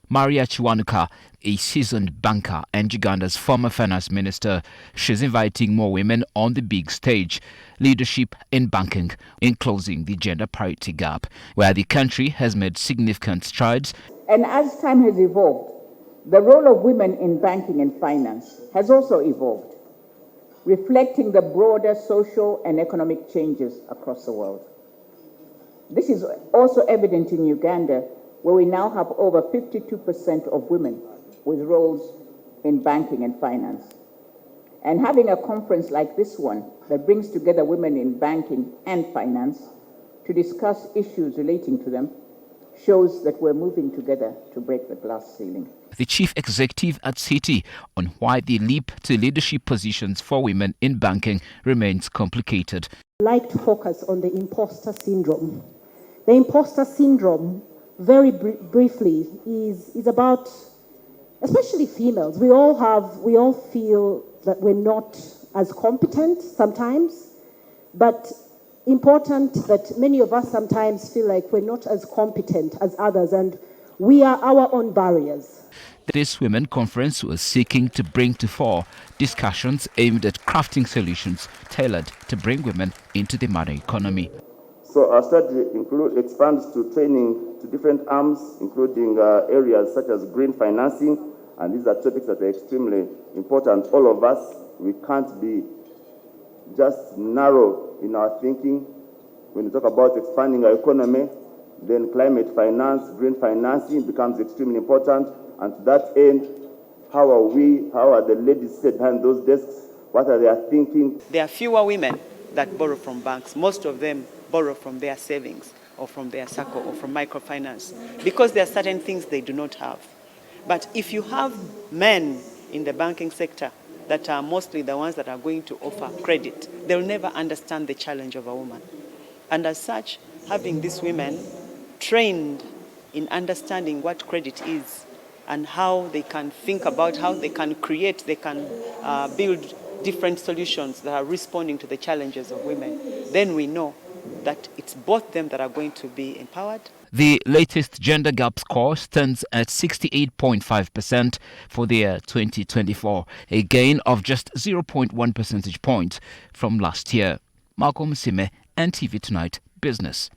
Maria Kiwanuka, a seasoned banker and Uganda's former finance minister, she's inviting more women on the big stage, leadership in banking, in closing the gender parity gap, where the country has made significant strides. And as time has evolved, the role of women in banking and finance has also evolved, reflecting the broader social and economic changes across the world. This is also evident in Uganda, where we now have over 52% of women with roles in banking and finance. And having a conference like this one that brings together women in banking and finance to discuss issues relating to them shows that we're moving together to break the glass ceiling. The chief executive at Citi on why the leap to leadership positions for women in banking remains complicated. I'd like to focus on the imposter syndrome. The imposter syndrome, very briefly, is about, especially females. We all feel that we're not as competent sometimes, but important that many of us sometimes feel like we're not as competent as others, and we are our own barriers. This women conference was seeking to bring to fore discussions aimed at crafting solutions tailored to bring women into the money economy. So our study expands to training to different arms, including areas such as green financing, and these are topics that are extremely important. All of us, we can't be just narrow in our thinking. When we talk about expanding our economy, then climate finance, green financing becomes extremely important. And to that end, how are the ladies set behind those desks? What are they thinking? There are fewer women that borrow from banks. Most of them borrow from their savings or from their circle or from microfinance because there are certain things they do not have. But if you have men in the banking sector that are mostly the ones that are going to offer credit, they'll never understand the challenge of a woman. And as such, having these women trained in understanding what credit is and how they can think about how they can create, they can build different solutions that are responding to the challenges of women, then we know that it's both them that are going to be empowered. The latest gender gap score stands at 68.5% for the year 2024, a gain of just 0.1 percentage point from last year. Malcolm Sime, NTV Tonight Business.